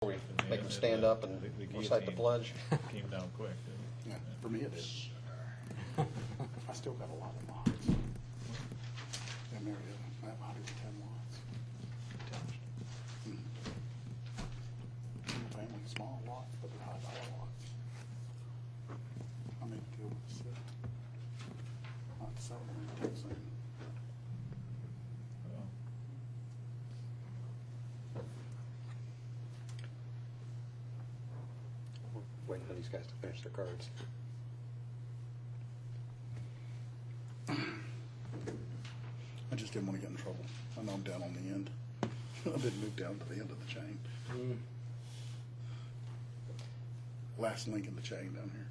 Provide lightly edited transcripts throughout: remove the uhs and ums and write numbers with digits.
We make them stand up and recite the pledge. Came down quick, didn't it? Yeah, for me it is. I still got a lot of lots. Yeah, Mary, I have 110 lots. Single family, small lots, but they're high dollar lots. I may deal with this, not selling them anytime soon. Oh. Waiting for these guys to finish their cards. I just didn't want to get in trouble. I know I'm down on the end. I didn't move down to the end of the chain. Last link in the chain down here.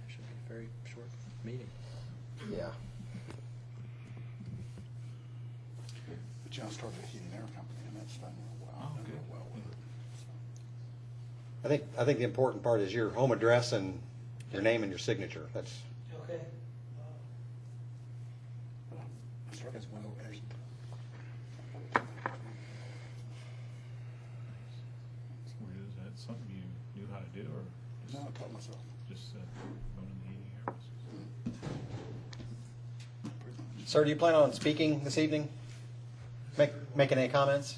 Should be a very short meeting. Yeah. But John started a heating air company, and that's done real well. Oh, Done real good. well with it. So. I think the important part is your home address and your name and your signature. That's Okay. I started That's one in person. 08. Is that something you knew how to do, or No, I taught myself. just running the heating air? Pretty much. Sir, do you plan on speaking this evening? Making any comments?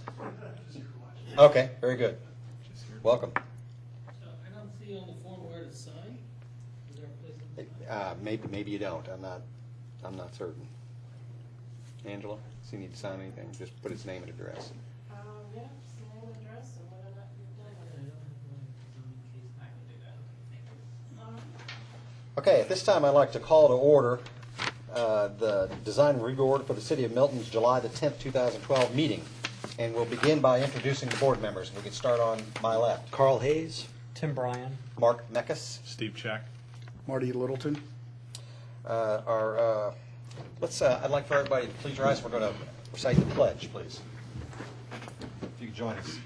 Okay, very good. Just here. Welcome. So I don't see on the form where to sign. Is there a place? Maybe you don't. I'm not certain. Angela, does he need to sign anything? Just put his name and address. Yeah, just name and address and whether or not you've done I don't have one in case I can do that. Okay, at this time, I'd like to call to order the Design Review Board for the City of Milton's July the 10th, 2012 meeting. And we'll begin by introducing the board members. We can start on my left. Carl Hayes, Tim Bryan. Mark Meckus. Steve Check. Marty Littleton. I'd like for everybody to please rise. We're going to recite the pledge, please. If you could join us.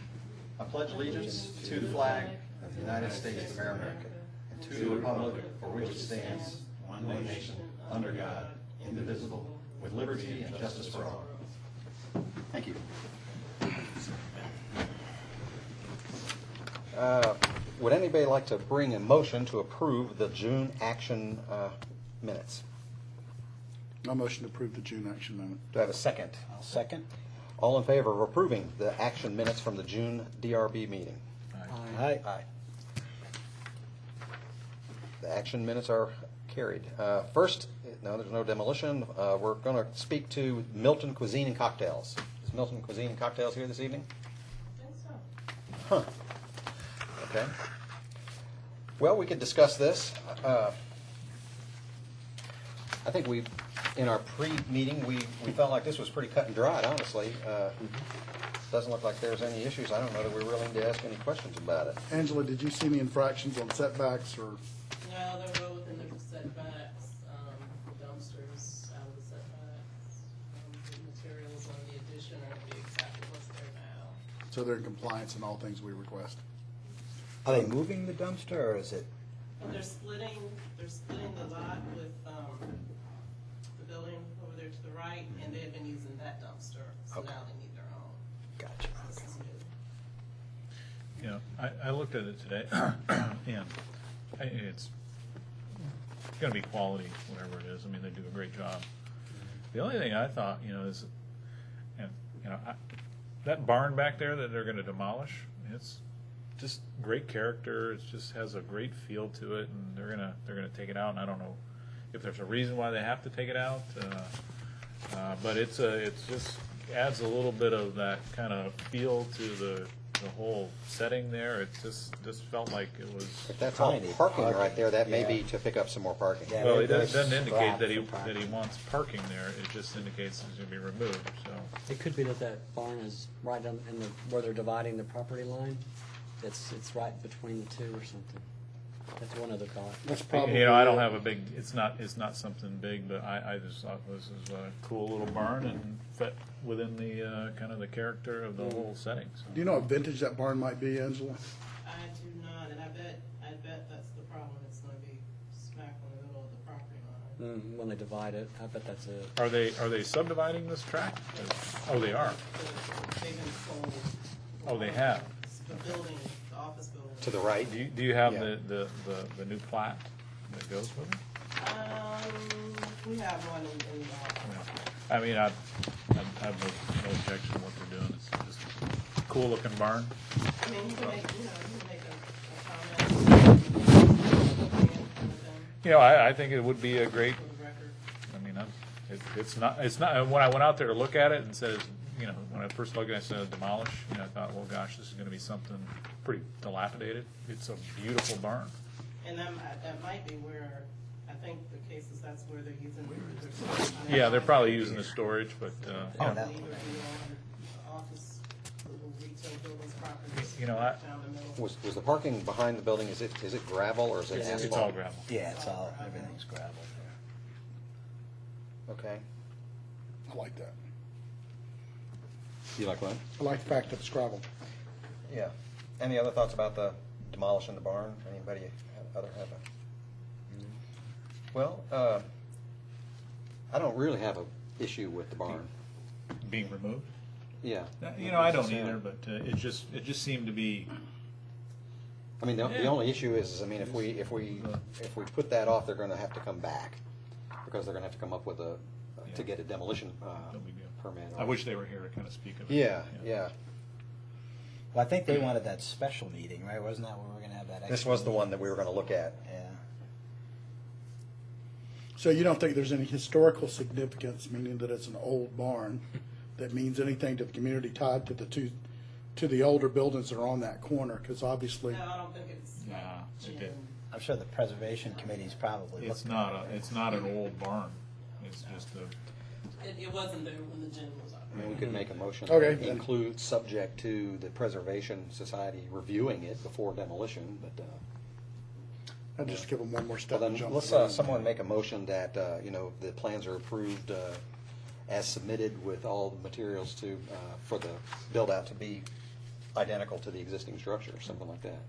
I pledge allegiance to the flag of the United States of America and to the republic for which it stands, one nation, under God, indivisible, with liberty and justice for all. Thank you. Would anybody like to bring a motion to approve the June action minutes? My motion to approve the June action amendment. Do I have a second? I'll second. All in favor of approving the action minutes from the June DRB meeting? Aye. Aye. The action minutes are carried. First, no, there's no demolition. We're going to speak to Milton Cuisine and Cocktails. Is Milton Cuisine and Cocktails here this evening? I think so. Huh. Okay. Well, we could discuss this. I think in our pre-meeting, we felt like this was pretty cut and dried, honestly. Doesn't look like there's any issues. I don't know that we're willing to ask any questions about it. Angela, did you see any infractions on setbacks or? No, they're well within the setbacks, dumpsters out of the setbacks, the materials on the addition are the exactly what's there now. So they're in compliance in all things we request? Are they moving the dumpster, or is it? And they're splitting the lot with, the building over there to the right, and they've been using that dumpster, so Okay. now they need their own. Gotcha. This is new. You know, I looked at it today, and it's going to be quality, whatever it is. I mean, they do a great job. The only thing I thought, is, that barn back there that they're going to demolish, it's just great character. It just has a great feel to it, and they're gonna take it out. And I don't know if there's a reason why they have to take it out, but it's just adds a little bit of that kind of feel to the whole setting there. It just felt like it was. If that's all Tiny parking parking. right there, that may Yeah. be to pick up some more parking. Yeah. Well, it there's doesn't indicate that he scrap for parking. wants parking there. It just indicates it's going to be removed. So It could be that that barn is right on, where they're dividing the property line. It's right between the two or something. That's one other thought. That's probably. I don't have a big. It's not something big, but I just thought this was a cool little barn and fit within the kind of the character of the whole setting. So. Do you know what vintage that barn might be, Angela? I do not, and I bet, I When they divide it, I bet that's it. Are they subdividing this tract? Oh, they are. They've been sold. Oh, they have. The building, the office building. To the right? Do you have Yeah. the new plat that goes with it? We have one in the office. I mean, I have no objection to what they're doing. It's just a cool looking barn. I mean, you can make, a comment. You know, I think it would be a great, For the record. I mean, it's not, when I went out there to look at it and said, you know, when I first looked at it, I said demolish, you know, I thought, well, gosh, this is gonna be something pretty dilapidated. It's a beautiful barn. And that might be where, I think the case is that's where they're using. Yeah, they're probably using the storage, but, Either yeah. on office, little retail buildings, properties. You know, down the middle. Was the parking behind the building, is it gravel or is it asphalt? It's all gravel. Yeah, it's all, everything's gravel there. Okay. I like that. You like what? I like the fact that it's gravel. Yeah. Any other thoughts about the demolishing the barn? Anybody have a? Well, I don't really have an issue with the barn. Being removed? Yeah. You know, I don't either, but it just seemed to be, I mean, the Yeah. only issue is, I mean, if we put that off, they're gonna have to come back, because they're gonna have to come up with to Yeah. get a demolition, no big deal. permit. I wish they were here to kind of speak of it. Yeah, yeah. Well, I think they wanted that special meeting, right? Wasn't that where we were gonna have that? This extra was the meeting? one that we were gonna look at. Yeah. So you don't think there's any historical significance, meaning that it's an old barn, that means anything to the community tied to to the older buildings that are on that corner? Because obviously, No, I don't think it's. Nah, it did. I'm sure the preservation committee's probably It's looking at it. it's not an old barn. It's just a, It wasn't there when the gym was I operating. mean, we could make a motion. Okay, that then. include subject to the Preservation Society reviewing it before demolition, but, I'd just give them one more well, step then, and jump. let's, through. someone make a motion that, you know, the plans are approved, as submitted with all the materials to, for the build-out to be identical to the existing structure, or something like that.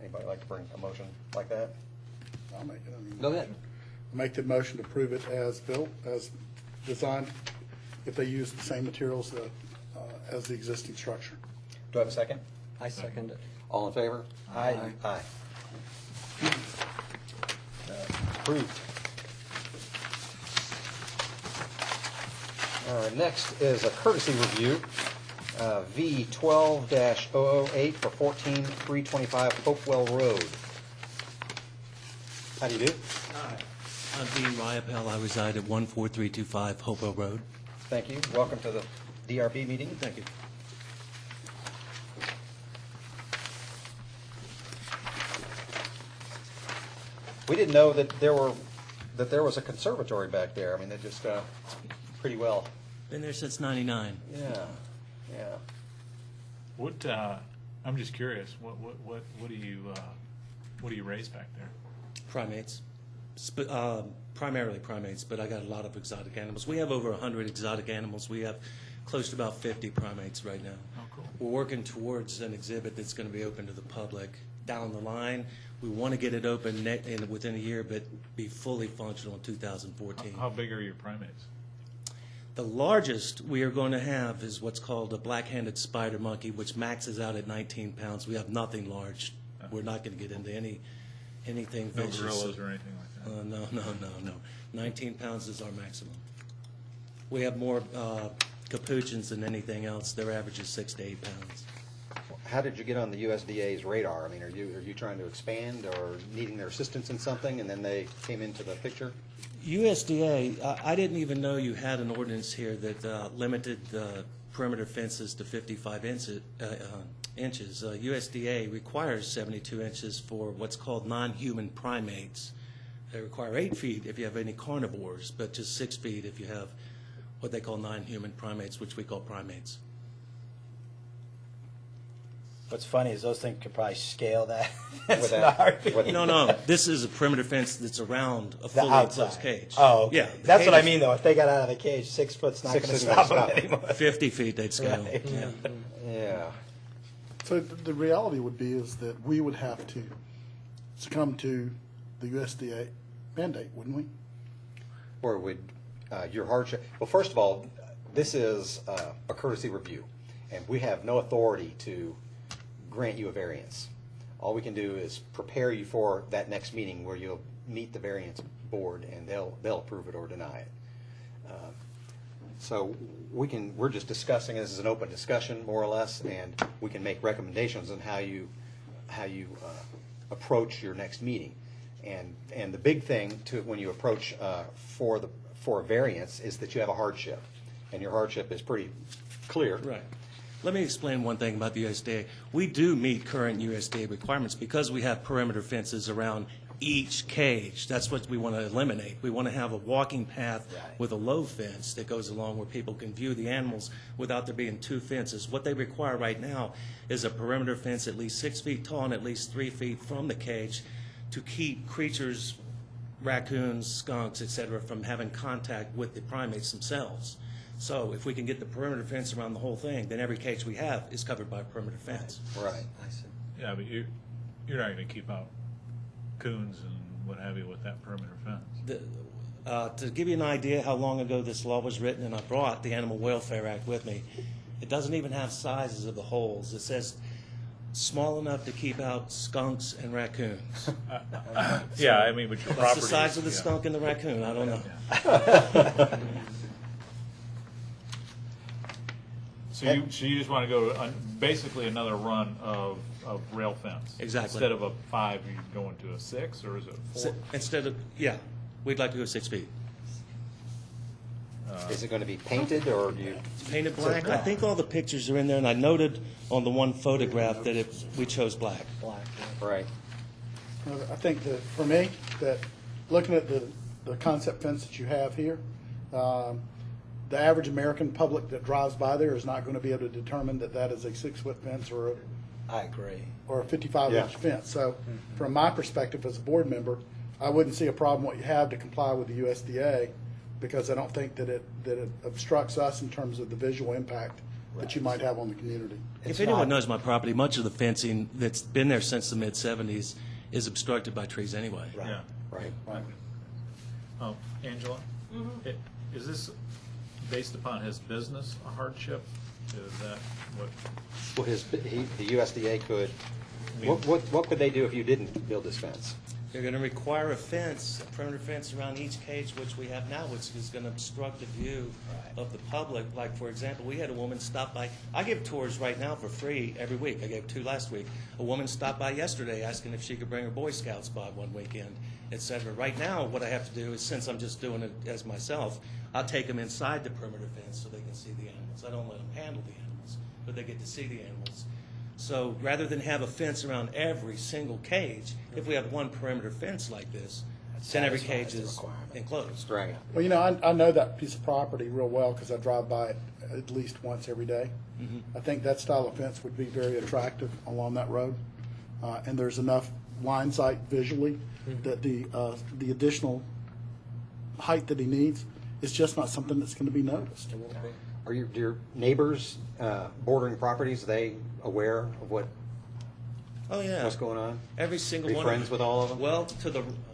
Anybody like to bring a motion like that? I'll make it. I mean, Go ahead. Make the motion to prove it as built, as designed, if they use the same materials as the existing structure. Do I have a second? I second it. All in favor? Aye. Aye. Approved. Next is a courtesy review, V 12-008 for 14325 Hopewell Road. How do you do? I'm Dean Ryapel. I reside at 14325 Hopewell Road. Thank you. Welcome to the DRB meeting. Thank you. We didn't know that there was a conservatory back there. I mean, they just pretty well. Been there since '99. Yeah, yeah. what, I'm just curious, what do you raise back there? Primates, primarily primates, but I got a lot of exotic animals. We have over 100 exotic animals. We have close to about 50 primates right now. Oh, cool. We're working towards an exhibit that's going to be open to the public down the line. We want to get it open within a year, but be fully functional in 2014. How big are your primates? The largest we are going to have is what's called a black-handed spider monkey, which maxes out at 19 pounds. We have nothing large. We're not going to get into anything No vicious. gorillas or anything like that? No. 19 pounds is our maximum. We have more capuchins than anything else. Their average is 6 to 8 pounds. How did you get on the USDA's radar? I mean, are you trying to expand or needing their assistance in something, and then they came into the picture? USDA, I didn't even know you had an ordinance here that limited perimeter fences to 55 inches. USDA requires 72 inches for what's called non-human primates. They require 8 feet if you have any carnivores, but just 6 feet if you have what they call non-human primates, which we call primates. What's funny is those things could probably scale that. With It's that- not with- No, this is a perimeter fence that's around a the fully enclosed outside. cage. Oh, okay. Yeah. the That's what I cage is mean, though. If they got out of the cage, 6 foot's not 6 going to isn't gonna stop them stop. anymore. 50 feet they'd scale. Right. Yeah. Yeah. So the reality would be is that we would have to succumb to the USDA mandate, wouldn't we? or would your hardship, well, first of all, this is a courtesy review, and we have no authority to grant you a variance. All we can do is prepare you for that next meeting where you'll meet the variance board, and they'll approve it or deny it. So we're just discussing, this is an open discussion, more or less, and we can make recommendations on how you approach your next meeting. And the big thing to when you approach for a variance is that you have a hardship, and your hardship is pretty clear. Right. Let me explain one thing about the USDA. We do meet current USDA requirements because we have perimeter fences around each cage. That's what we want to eliminate. We want to have a walking path with a low fence that goes along where people can view the animals without there being two fences. What they require right now is a perimeter fence at least 6 feet tall and at least 3 feet from the cage to keep creatures, raccoons, skunks, etc., from having contact with the primates themselves. So if we can get the perimeter fence around the whole thing, then every cage we have is covered by a perimeter fence. Right. I see. Yeah, but you're not going to keep out coons and what have you with that perimeter fence. To give you an idea how long ago this law was written, and I brought the Animal Welfare Act with me, it doesn't even have sizes of the holes. It says small enough to keep out skunks and raccoons. Yeah, I mean, but your What's property. the size of the yeah. skunk and the raccoon? I don't know. So you just want to go to basically another run of rail fence? Exactly. Instead of a 5, you're going to a 6, or is it 4? Instead of, yeah, we'd like to go 6 feet. Is it going to be painted, or do you? Painted black. I think all the pictures are in there, and I noted on the one photograph that we chose black. Black. Right. I think that, for me, that looking at the concept fence that you have here, the average American public that drives by there is not going to be able to determine that that is a 6-foot fence or I agree. a 55-inch Yeah. fence. So from my perspective as a board member, I wouldn't see a problem what you have to comply with the USDA, because I don't think that it obstructs us in terms of the visual impact that you might have on the community. If anyone knows my property, much of the fencing that's been there since the mid-'70s is obstructed by trees anyway. Yeah. Right. Angela? Is this based upon his business a hardship? Is that what? Well, the USDA could. What could they do if you didn't build this fence? They're going to require a fence, a perimeter fence around each cage, which we have now, which is going to obstruct the view of the public. Like, for example, we had a woman stop by. I give tours right now for free every week. I gave 2 last week. A woman stopped by yesterday asking if she could bring her Boy Scouts by one weekend, etc. Right now, what I have to do is, since I'm just doing it as myself, I'll take them inside the perimeter fence so they can see the animals. I don't let them handle the animals, but they get to see the animals. So rather than have a fence around every single cage, if we have one perimeter fence like this, then every cage satisfies the is requirement. enclosed. Right. Well, you know, I know that piece of property real well because I drive by it at least once every day. I think that style of fence would be very attractive along that road. And there's enough line sight visually that the additional height that he needs is just not something that's going to be noticed. Are your neighbors bordering properties, are they aware of what's Oh, yeah. going on? Every single Are you one. friends with all of them? Well,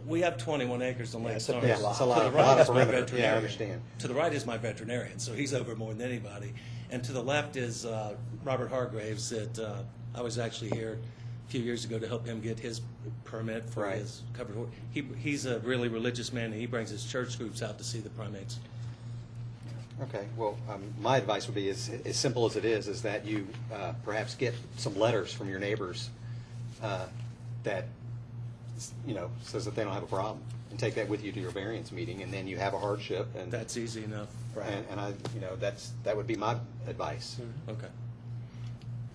we have 21 acres on Lake it's a Starnes. big Yeah, it's a lot. lot, To a the right lot of is my perimeter. Yeah, I veterinarian. understand. To the right is my veterinarian, so he's over more than anybody. And to the left is Robert Hargraves that I was actually here a few years ago to help him get his permit for Right. his covered horse. He's a really religious man, and he brings his church groups out to see the primates. Okay, well, my advice would be, as simple as it is that you perhaps get some letters from your neighbors that, says that they don't have a problem, and take that with you to your variance meeting, and then you have a hardship, and That's easy enough. and I, that would be my advice. Okay.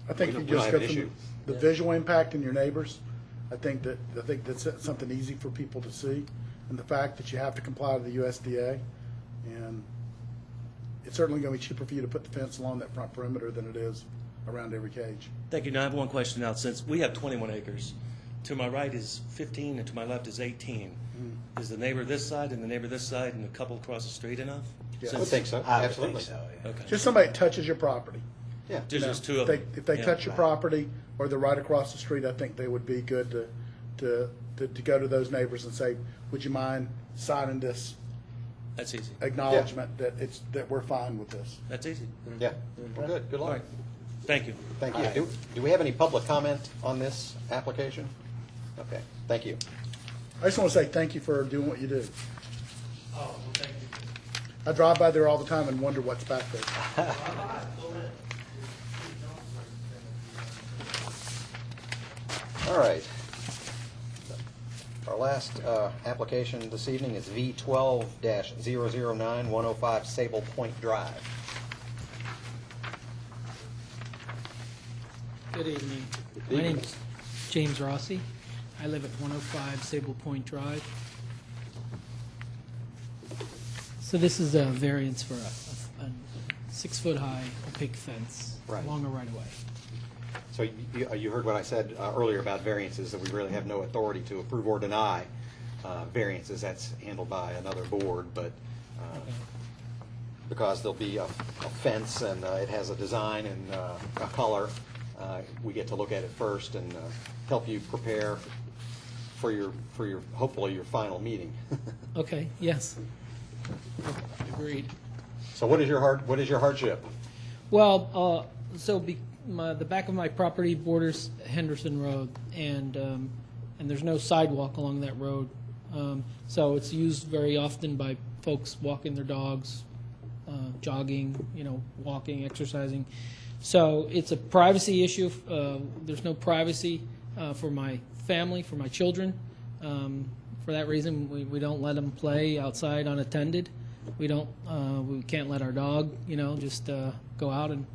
I think We you don't just have go an from issue. the visual impact in your neighbors. I think that's something easy for people to see, and the fact that you have to comply with the USDA, and it's certainly going to be cheaper for you to put the fence along that front perimeter than it is around every cage. Thank you. Now I have one question now. Since we have 21 acres, to my right is 15 and to my left is 18. Is the neighbor this side and the neighbor this side and a couple across the street enough? Yeah. I would think so, I would absolutely. think so, yeah. Okay. Just somebody that touches your property. Yeah. Just You those know, two of them. If they Yeah. touch your property or they're right across the street, I think they would be good to go to those neighbors and say, would you mind signing this That's easy. acknowledgement that we're fine with this. That's easy. Yeah, well, good, good All luck. right. Thank you. Thank you. Do we have any public comment on this application? Okay, thank you. I just want to say thank you for doing what you do. I drive by there all the time and wonder what's back there. All right. Our last application this evening is V12-009-105 Sable Point Drive. Good evening. My name's James Rossi. I live at 105 Sable Point Drive. So this is a variance for a 6-foot-high opaque fence Right. along a right-of-way. So you heard what I said earlier about variances, that we really have no authority to approve or deny variances. That's handled by another board, but because there'll be a fence and it has a design and a color, we get to look at it first and help you prepare for your hopefully your final meeting. Okay, yes. Agreed. So what is your hardship? Well, the back of my property borders Henderson Road, and there's no sidewalk along that road. So it's used very often by folks walking their dogs, jogging, walking, exercising. So it's a privacy issue. There's no privacy for my family, for my children. For that reason, we don't let them play outside unattended. We can't let our dog, just go out and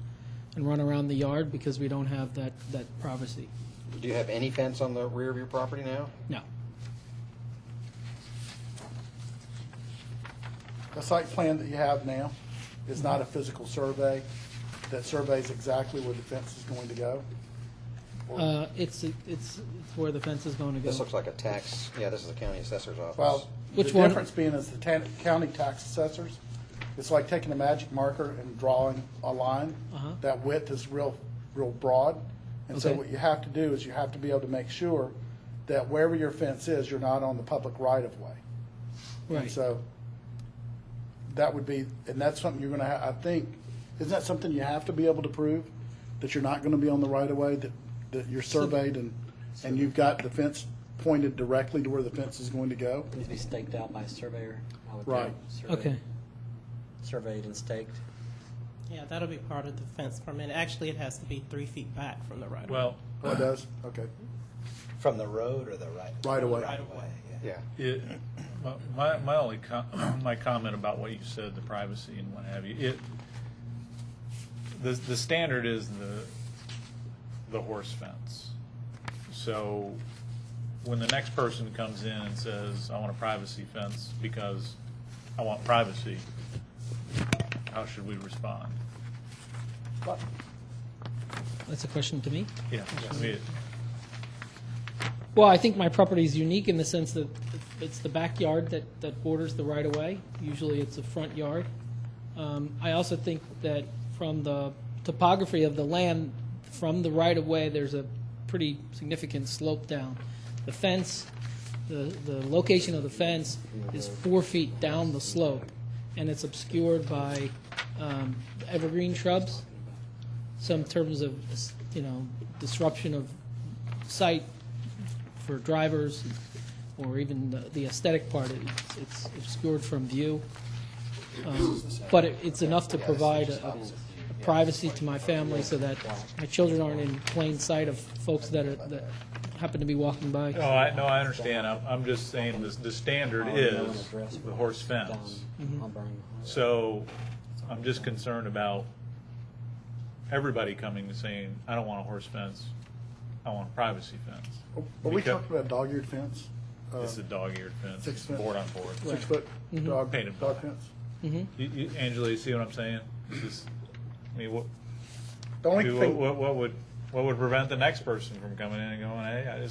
run around the yard because we don't have that privacy. Do you have any fence on the rear of your property now? No. The site plan that you have now is not a physical survey that surveys exactly where the fence is going to go. It's where the fence is going to go. This looks like a tax, this is the county assessor's office. Well, Which the one? difference being is the county tax assessors, it's like taking a magic marker and drawing a line. Uh-huh. That width is real broad. And so Okay. what you have to do is you have to be able to make sure that wherever your fence is, you're not on the public right-of-way. And Right. so that would be, and that's something you're going to have, I think, isn't that something you have to be able to prove? That you're not going to be on the right-of-way, that you're surveyed and you've got the fence pointed directly to where the fence is going to go? It needs to be staked out by a surveyor. I would Right. think. Surveyed- Okay. Surveyed and staked. Yeah, that'll be part of the fence permit. Actually, it has to be 3 feet back from the right. Well, Oh, it does? Okay. From the road or the right? Right-of-way. Right away, yeah. Yeah. my only my comment about what you said, the privacy and what have you, the standard is the horse fence. So when the next person comes in and says, I want a privacy fence because I want privacy, how should we respond? That's a question to me. Yeah, I mean, Well, I think my property is unique in the sense that it's the backyard that borders the right-of-way. Usually it's a front yard. I also think that from the topography of the land, from the right-of-way, there's a pretty significant slope down. The fence, the location of the fence is 4 feet down the slope, and it's obscured by evergreen shrubs. Some terms of, disruption of sight for drivers, or even the aesthetic part, it's obscured from view. But it's enough to provide a privacy to my family so that my children aren't in plain sight of folks that happen to be walking by. No, I understand. I'm just saying the standard is the horse fence. I'll burn the horse. So I'm just concerned about everybody coming and saying, I don't want a horse fence, I want a privacy fence. Are we Because- talking about a dog-eared fence? It's a dog-eared fence, 6 foot. board on board. 6 foot dog Painted dog black. fence? Angela, you see what I'm saying? This is, I mean, The only thing, what would prevent the next person from coming in and going, hey,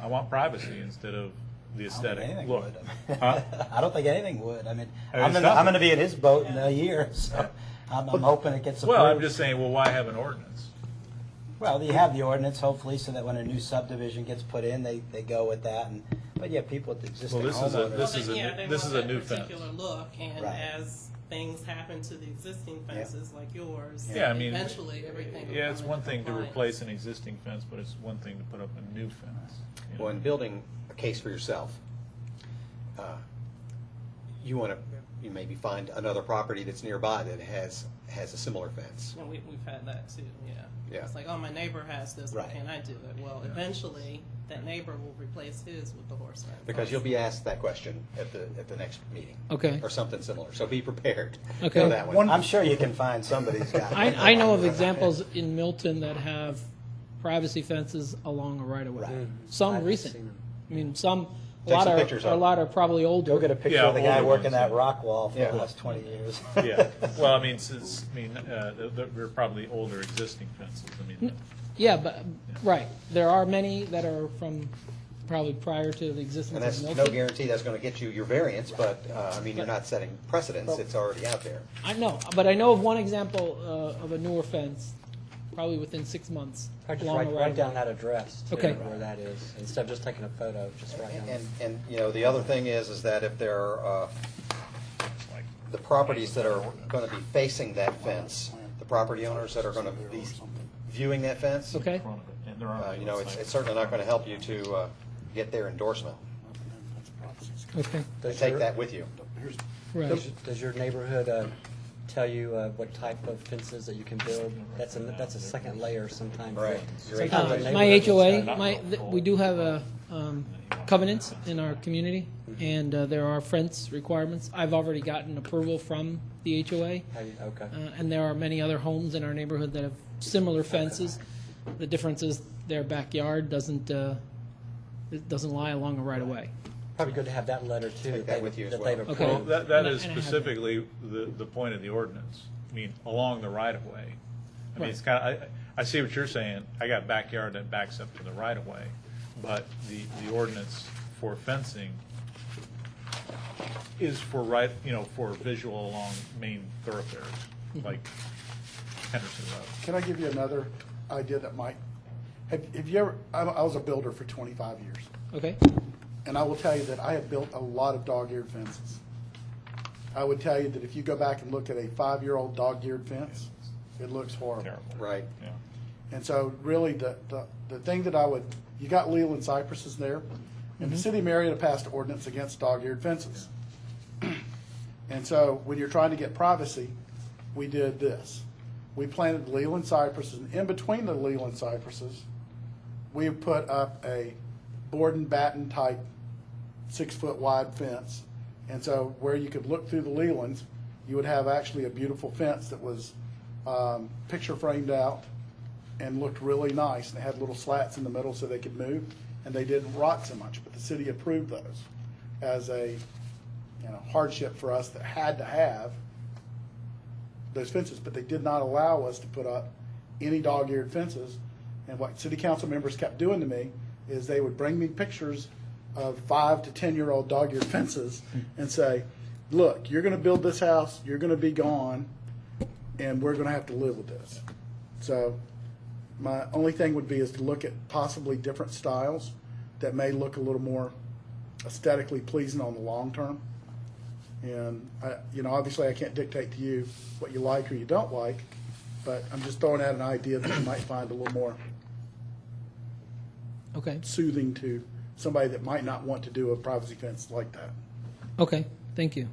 I want privacy instead of the I don't think aesthetic anything look? would. Huh? I don't think anything would. I mean, I mean, I'm it's going to be in his boat in a year, so I'm hoping it gets approved. Well, I'm just saying, well, why have an ordinance? Well, you have the ordinance, hopefully, so that when a new subdivision gets put in, they go with that. And But yeah, people with the existing Well, this is a- homeowners. this is a Yeah, new- they this want is a that new fence. particular look, and Right. as things happen to the existing fences like yours, Yeah, I mean, eventually everything will Yeah, come it's into one thing to compliance. replace an existing fence, but it's one thing to put up a new fence. you know. Well, in building a case for yourself, you want to, you maybe find another property that's nearby that has a similar fence. And we've had that too, yeah. Yeah. It's like, oh, my neighbor has this, why Right. can't I do it? Well, eventually, that neighbor will replace his with the horse fence. Because you'll be asked that question at the next meeting. Okay. Or something similar, so be prepared. Okay. Know that one. I'm sure you can find somebody who's got. I know of examples in Milton that have privacy fences along a right of way. Right. Some I've recent. seen 'em. I mean, some, Take some pictures of a lot are probably older. Go get a picture Yeah, of the guy older working ones, that yeah. rock wall for Yeah. the last 20 years. Yeah, well, I mean, they're probably older existing fences, I mean. Yeah, but, right. There are many that are from probably prior to the existence And of that's no Milton. guarantee that's going to get you your variance, but, I mean, you're not setting precedence, it's already out there. I know, but I know of one example of a newer fence, probably within 6 months. I just along write, a write right-of-way. down that address, too, Okay. where that is. Instead of just taking a photo, just write down. And, you know, the other thing is that if there are, the properties that are going to be facing that fence, the property owners that are going to be viewing that fence, Okay, And there are. you know, it's certainly not going to help you to get their endorsement. okay, And Does take your- that with you. right. Does your neighborhood tell you what type of fences that you can build? That's a second layer sometimes. Right. Your Sometimes HOA. a My neighborhood HOA, we do have covenants in our community, and there are fence requirements. I've already gotten approval from the HOA, Okay. and there are many other homes in our neighborhood that have similar fences. The difference is their backyard doesn't lie along a right-of-way. Probably good to have that letter, too. Take that with you as that well. they've Okay. Well, approved. that And I- is and I have specifically the point of the ordinance. I mean, along the right-of-way. I mean, it's kind of, I see what you're saying. I got backyard that backs up to the right-of-way, but the ordinance for fencing is for for visual along main thoroughfares, like Henderson Road. Can I give you another idea that might, have you ever, I was a builder for 25 years. Okay? And I will tell you that I have built a lot of dog-eared fences. I would tell you that if you go back and look at a 5-year-old dog-eared fence, it looks horrible. Terrible. Right. Yeah. And so really the thing that I would, you got Leland cypresses there, and the city of Marietta passed an ordinance against dog-eared fences. And so when you're trying to get privacy, we did this. We planted Leland cypresses, and in between the Leland cypresses, we put up a board and batten type 6-foot wide fence. And so where you could look through the Lelands, you would have actually a beautiful fence that was picture framed out and looked really nice. And it had little slats in the middle so they could move, and they didn't rot so much. But the city approved those as a hardship for us that had to have those fences, but they did not allow us to put up any dog-eared fences. And what city council members kept doing to me is they would bring me pictures of 5 to 10-year-old dog-eared fences and say, look, you're going to build this house, you're going to be gone, and we're going to have to live with this. So my only thing would be is to look at possibly different styles that may look a little more aesthetically pleasing on the long term. And obviously I can't dictate to you what you like or you don't like, but I'm just throwing out an idea that you might find a little more Okay. soothing to somebody that might not want to do a privacy fence like that. Okay, thank you.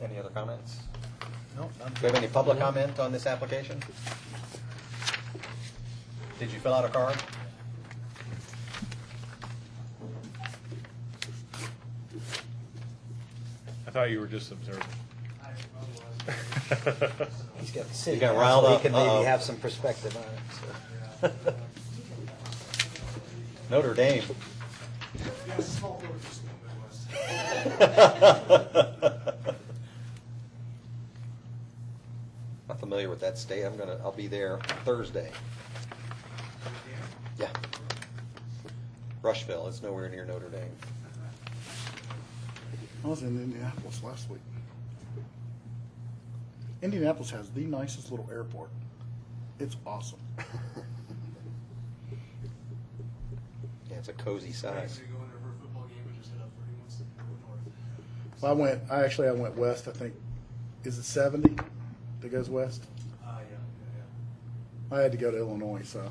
Any other comments? No, none. Do you have any public comment on this application? Did you fill out a card? I thought you were just observing. He's got the city. You got council, riled he up, can maybe uh-oh. have some perspective on it. So. Notre Dame. Not familiar with that state. I'll be there Thursday. Yeah. Rushville. It's nowhere near Notre Dame. I was in Indianapolis last week. Indianapolis has the nicest little airport. It's awesome. Yeah, it's a cozy size. Go in there for a football game, but just head up 30 once and go north. Well, I went west, I think. Is it 70 that goes west? Yeah. I had to go to Illinois, so.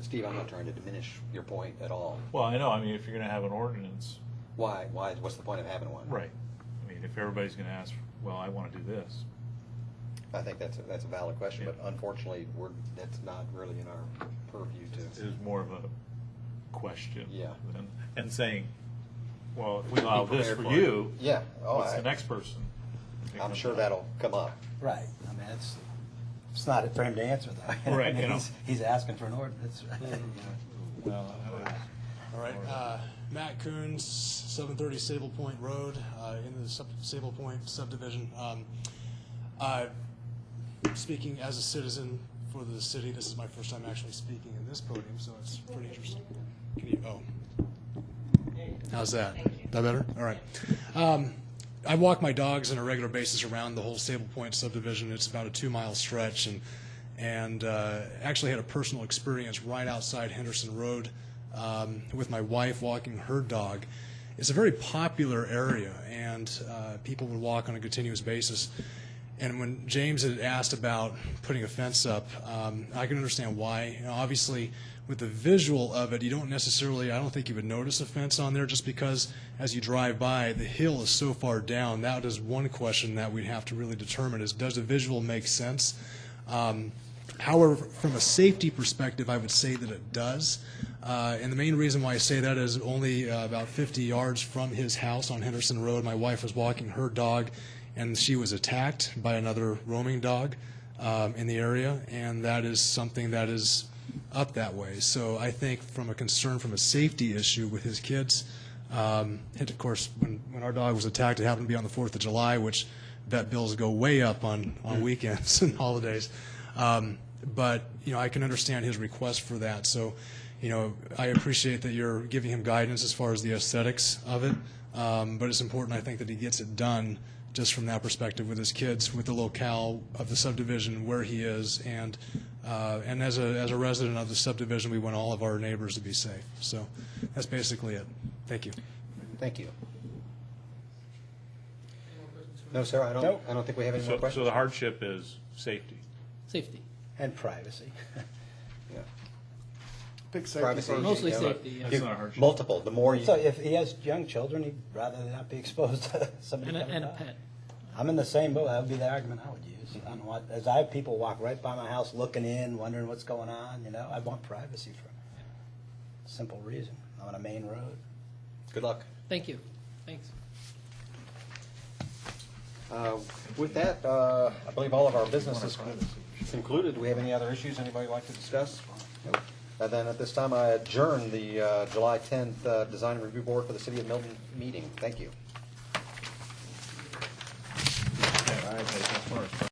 Steve, I'm not trying to diminish your point at all. Well, I know, I mean, if you're gonna have an ordinance, Why? What's the point of having one? right, I mean, if everybody's gonna ask, well, I wanna do this, I think that's a valid question, but Yeah. unfortunately, that's not really in our purview it to. is more of a question. Yeah. And saying, well, if we allow Be this prepared for you, Yeah. Oh, what's the next person? I'm sure that'll come up. Right. I mean, it's not for him to answer, though. Right, I mean, you know. he's asking for an ordinance. Well, All right. Matt Coons, 730 Sable Point Road, in the Sable Point subdivision. Speaking as a citizen for the city, this is my first time actually speaking in this podium, so it's pretty interesting. Can you? Oh. How's that? That better? All right. I walk my dogs on a regular basis around the whole Sable Point subdivision. It's about a 2-mile stretch, and actually had a personal experience right outside Henderson Road with my wife walking her dog. It's a very popular area, and people would walk on a continuous basis. And when James had asked about putting a fence up, I can understand why. You know, obviously, with the visual of it, you don't necessarily, I don't think you would notice a fence on there just because as you drive by, the hill is so far down. That is one question that we'd have to really determine is, does the visual make sense? However, from a safety perspective, I would say that it does. And the main reason why I say that is only about 50 yards from his house on Henderson Road, my wife was walking her dog, and she was attacked by another roaming dog in the area, and that is something that is up that way. So I think from a concern from a safety issue with his kids, and of course, when our dog was attacked, it happened to be on the 4th of July, which vet bills go way up on weekends and holidays. But, you know, I can understand his request for that. So, you know, I appreciate that you're giving him guidance as far as the aesthetics of it. But it's important, I think, that he gets it done just from that perspective with his kids, with the locale of the subdivision, where he is, and as a resident of the subdivision, we want all of our neighbors to be safe. So that's basically it. Thank you. Thank you. No, sir, I don't think we have any more so questions. the hardship is safety. Safety. And privacy. Yeah. Pick safety Privacy. first. Mostly Yeah. safety, yes. That's not a hardship. Multiple, the more you. So if he has young children, he'd rather not be exposed to somebody And a, coming and a by. pet. I'm in the same boat. That would be the argument I would use. I don't want, as I have people walk right by my house looking in, wondering what's going on, you know, I want privacy for a simple reason. I'm on a main road. Good luck. Thank you. Thanks. With that, I believe all of our business is concluded. Do we have any other issues anybody would like to discuss? Nope. And then at this time, I adjourn the July 10th Design Review Board for the City of Milton meeting. Thank you.